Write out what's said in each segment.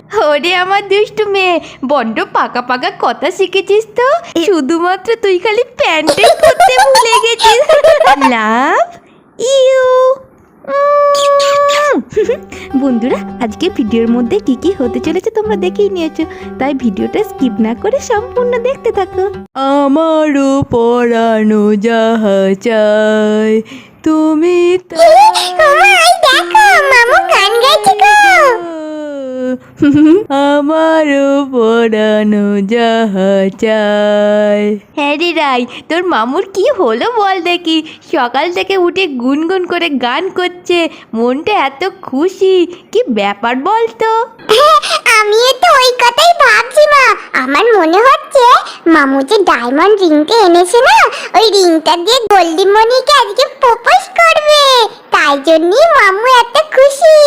ওরে আমার দুষ্টু মেয়ে, বড্ড পাকা পাকা কথা শিখেছিস তো। শুধুমাত্র তুই খালি প্যান্টেই করতে ভুলে গেছিস। Love you. বন্ধুরা, আজকে ভিডিওর মধ্যে কি কি হতে চলেছে তোমরা দেখেই নিয়েছো, তাই ভিডিওটা স্কিপ না করে সম্পূর্ণ দেখতে থাকো। আমারও পরানো যাহা চাই তুমি আমারও পরানো যাহা চাই। হ্যাঁ রে রাই, তোর মামুর কি হলো বল দেখি? সকাল থেকে উঠে গুনগুন করে গান করছে, মনটা এত খুশি, কি ব্যাপার বল তো? আমিও তো ওই কথাই ভাবছি মা। আমার মনে হচ্ছে মামু যে ডায়মন্ড রিংটা এনেছে না, ওই রিংটা দিয়ে গোল্ডি মনিকে আজকে প্রপোজ করবে, তাই জন্যই মামু এত খুশি।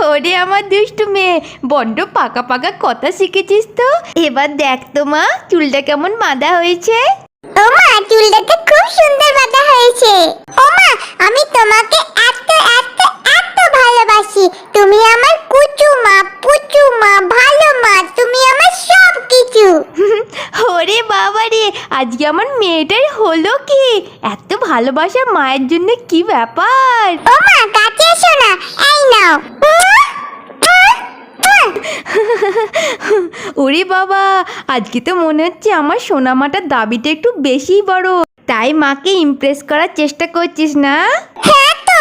ওরে আমার দুষ্টু মেয়ে, বড্ড পাকা পাকা কথা শিখেছিস তো। এবার দেখ তো মা, চুলটা কেমন বাঁধা হয়েছে। ও মা, চুলটা তো খুব সুন্দর বাঁধা হয়েছে। ও মা, আমি তোমাকে এত এত এত ভালোবাসি। তুমি আমার কুচু মা, পুচু মা, ভালো মা, তুমি আমার সব কিছু। ওরে বাবা রে, আজকে আমার মেয়েটার হলো কি? এত ভালোবাসা মায়ের জন্য, কি ব্যাপার? ও মা, কাছে এসো না, এই নাও। ওরে বাবা, আজকে তো মনে হচ্ছে আমার সোনামাটার দাবিটা একটু বেশি বড়, তাই মাকে ইমপ্রেস করার চেষ্টা করছিস না? হ্যাঁ তো।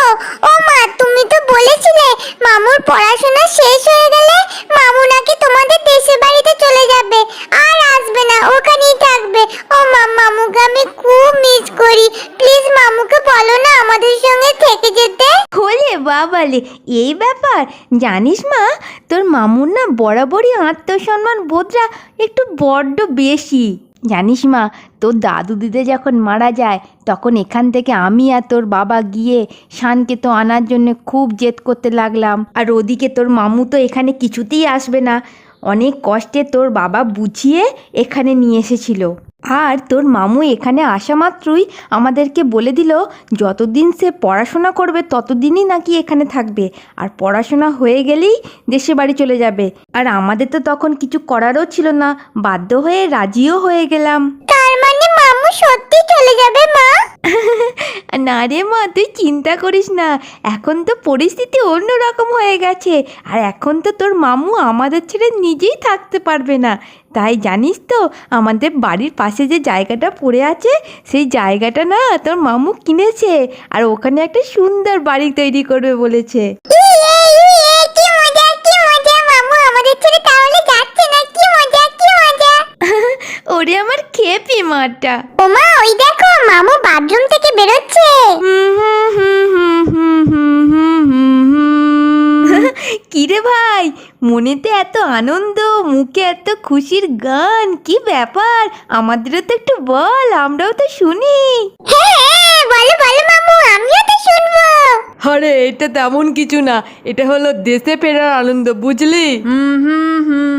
ও মা, তুমি তো বলেছিলে মামুর পড়াশোনা শেষ হয়ে গেলে মামু নাকি তোমাদের দেশের বাড়িতে চলে যাবে, আর আসবে না, ওখানেই থাকবে। ও মা, মামুকে আমি খুব মিস করি। প্লিজ মামুকে বলো না আমাদের সঙ্গে থেকে যেতে। ওরে বাবালে, এই ব্যাপার? জানিস মা, তোর মামুর না বরাবরই আত্মসম্মান বোধটা একটু বড্ড বেশি। জানিস মা, তোর দাদু দিদা যখন মারা যায়, তখন এখান থেকে আমি আর তোর বাবা গিয়ে শানকে তো আনার জন্য খুব জেদ করতে লাগলাম। আর ওদিকে তোর মামু তো এখানে কিছুতেই আসবে না, অনেক কষ্টে তোর বাবা বুঝিয়ে এখানে নিয়ে এসেছিল। আর তোর মামু এখানে আসা মাত্রই আমাদেরকে বলে দিল যতদিন সে পড়াশোনা করবে ততদিনই নাকি এখানে থাকবে, আর পড়াশোনা হয়ে গেলেই দেশে বাড়ি চলে যাবে। আর আমাদের তো তখন কিছু করারও ছিল না, বাধ্য হয়ে রাজিও হয়ে গেলাম। তার মানে মামু সত্যি চলে যাবে মা? না রে মা, তুই চিন্তা করিস না, এখন তো পরিস্থিতি অন্যরকম হয়ে গেছে। আর এখন তো তোর মামু আমাদের ছেড়ে নিজেই থাকতে পারবে না, তাই জানিস তো আমাদের বাড়ির পাশে যে জায়গাটা পড়ে আছে, সেই জায়গাটা না তোর মামু কিনেছে, আর ওখানে একটা সুন্দর বাড়ি তৈরি করবে বলেছে। কি মজা, কি মজা! মামু আমাদের ছেড়ে তাহলে যাচ্ছে না, কি মজা, কি মজা! ওরে আমার খেপি মাটা। ও মা, ওই দেখো মামু বাথরুম থেকে বেরোচ্ছে। কিরে ভাই, মনেতে এত আনন্দ, মুখে এত খুশির গান, কি ব্যাপার? আমাদেরও তো একটু বল, আমরাও তো শুনি। হ্যাঁ, বলো বলো মামু, আমিও তো শুনবো। আরে এটা তেমন কিছু না, এটা হলো দেশে ফেরার আনন্দ, বুঝলি?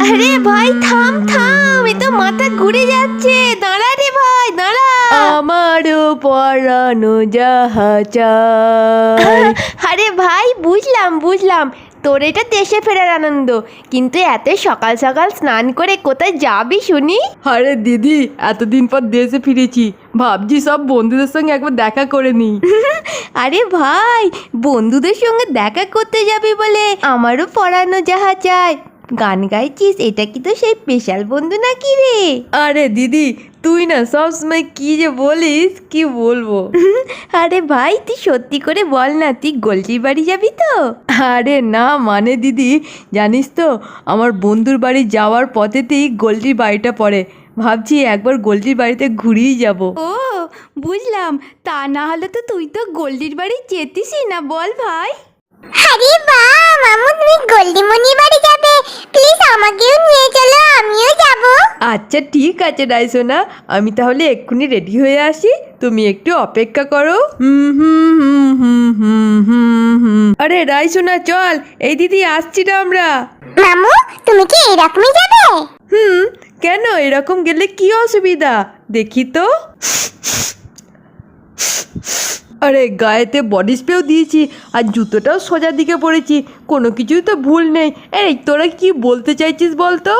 আরে ভাই থাম থাম, এ তো মাথা ঘুরে যাচ্ছে। দাঁড়া রে ভাই, দাঁড়া। আমারও পরানো যাহা চাই। আরে ভাই, বুঝলাম বুঝলাম, তোর এটা দেশে ফেরার আনন্দ, কিন্তু এত সকাল সকাল স্নান করে কোথায় যাবি শুনি? আরে দিদি, এতদিন পর দেশে ফিরেছি, ভাবছি সব বন্ধুদের সঙ্গে একবার দেখা করে নি। আরে ভাই, বন্ধুদের সঙ্গে দেখা করতে যাবি বলে আমারও পড়ানো যাহা চাই গান গাইছিস, এটা কি তো সেই স্পেশাল বন্ধু নাকি রে? আরে দিদি, তুই না সব সময় কি যে বলিস, কি বলবো। আরে ভাই, তুই সত্যি করে বল না, তুই গোলটির বাড়ি যাবি তো? আরে না মানে দিদি, জানিস তো আমার বন্ধুর বাড়ি যাওয়ার পথেতেই গোলটির বাড়িটা পড়ে, ভাবছি একবার গোলটির বাড়িতে ঘুরেই যাব। ও বুঝলাম, তা না হলে তো তুই তো গোল্ডির বাড়ি যেতিসই না, বল ভাই। আরে বাহ মামু, তুমি গোল্ডিমণি বাড়ি যাবে? প্লিজ আমাকেও নিয়ে চলো, আমিও যাব। আচ্ছা ঠিক আছে রাইসোনা, আমি তাহলে এক্ষুনি রেডি হয়ে আসি, তুমি একটু অপেক্ষা করো। আরে রাইসোনা চল, এই দিদি আসছি না আমরা। মামু, তুমি কি এরকমই যাবে? কেন, এরকম গেলে কি অসুবিধা? দেখি তো। আরে গায়েতে বডি স্প্রেও দিয়েছি আর জুতোটাও সোজা দিকে পরেছি, কোনো কিছুই তো ভুল নেই। এই তোরা কি বলতে চাইছিস বলতো?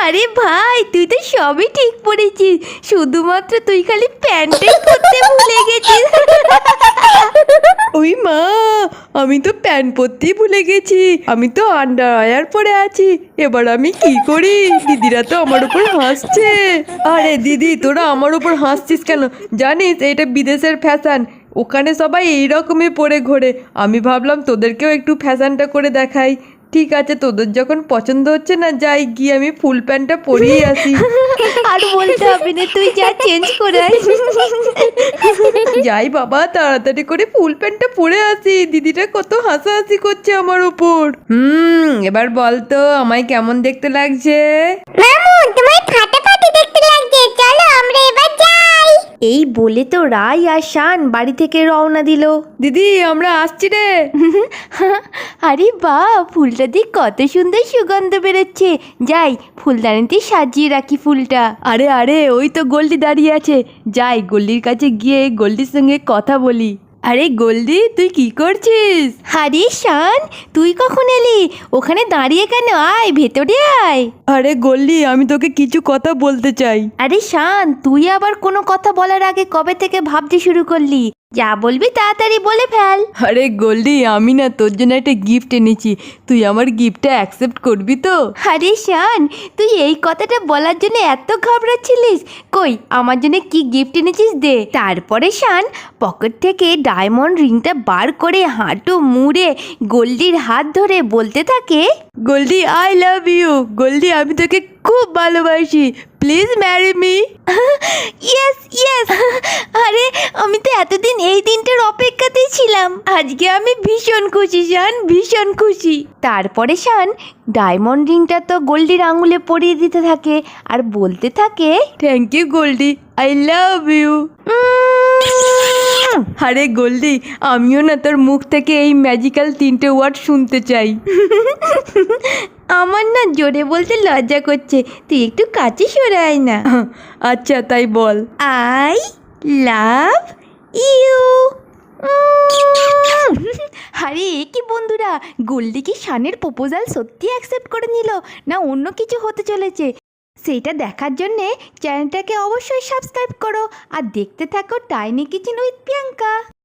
আরে ভাই তুই তো সবই ঠিক পড়েছিস, শুধুমাত্র তুই খালি প্যান্টটাই পরতে ভুলে গেছিস। ওই মা, আমি তো প্যান্ট পরতেই ভুলে গেছি, আমি তো আন্ডারওয়্যার পরে আছি, এবার আমি কি করি? দিদিরা তো আমার উপর হাসছে। আরে দিদি তোরা আমার উপর হাসছিস কেন? জানিস এটা বিদেশের ফ্যাশন, ওখানে সবাই এইরকমই পরে ঘোরে। আমি ভাবলাম তোদেরকেও একটু ফ্যাশনটা করে দেখাই। ঠিক আছে, তোদের যখন পছন্দ হচ্ছে না, যাই গিয়ে আমি ফুল প্যান্টটা পরিয়ে আসি। আর বলতে হবে না, তুই যা চেঞ্জ করে আয়। যাই বাবা, তাড়াতাড়ি করে ফুল প্যান্টটা পরে আসি, দিদিটা কত হাসাহাসি করছে আমার উপর। এবার বল তো আমায় কেমন দেখতে লাগছে? মামু তোমায় ফাটাফাটি দেখতে লাগছে, চলো আমরা এবার যাই। এই বলে তো রাই আর শান বাড়ি থেকে রওনা দিল। দিদি আমরা আসছি রে। আরে বাহ, ফুলটা দিয়ে কত সুন্দর সুগন্ধ বেরোচ্ছে, যাই ফুলদানিতে সাজিয়ে রাখি ফুলটা। আরে আরে ওই তো গোল্ডি দাঁড়িয়ে আছে, যাই গোল্ডির কাছে গিয়ে গোল্ডির সঙ্গে কথা বলি। আরে গোল্ডি তুই কি করছিস? আরে শান, তুই কখন এলি? ওখানে দাঁড়িয়ে কেন? আয় ভেতরে আয়। আরে গোল্ডি আমি তোকে কিছু কথা বলতে চাই। আরে শান, তুই আবার কোনো কথা বলার আগে কবে থেকে ভাবতে শুরু করলি? যা বলবি তাড়াতাড়ি বলে ফেল। আরে গোল্ডি আমি না তোর জন্য একটা গিফট এনেছি, তুই আমার গিফটটা অ্যাকসেপ্ট করবি তো? আরে শান, তুই এই কথাটা বলার জন্য এত ঘাবড়াচ্ছিলিস? কই আমার জন্য কি গিফট এনেছিস দে। তারপরে শান পকেট থেকে ডায়মন্ড রিংটা বার করে হাঁটু মুড়ে গোল্ডির হাত ধরে বলতে থাকে, Goldie I love you. Goldie আমি তোকে খুব ভালোবাসি, please marry me. Yes yes. আরে আমি তো এতদিন এই দিনটার অপেক্ষাতেই ছিলাম, আজকে আমি ভীষণ খুশি শান, ভীষণ খুশি। তারপরে শান ডায়মন্ড রিংটা তো গোল্ডির আঙুলে পরিয়ে দিতে থাকে আর বলতে থাকে, thank you Goldie, I love you. আরে গোল্ডি আমিও না তোর মুখ থেকে এই ম্যাজিক্যাল 3টে ওয়ার্ড শুনতে চাই। আমার না জোরে বলতে লজ্জা করছে, তুই একটু কাছে সরে আয় না। আচ্ছা তাই বল। I love you. আরে কি বন্ধুরা, গোল্ডি কি শানের প্রপোজাল সত্যি অ্যাকসেপ্ট করে নিল না অন্য কিছু হতে চলেছে? সেইটা দেখার জন্যে চ্যানেলটাকে অবশ্যই সাবস্ক্রাইব করো আর দেখতে থাকো টাইনি কিচেন উইথ প্রিয়াঙ্কা।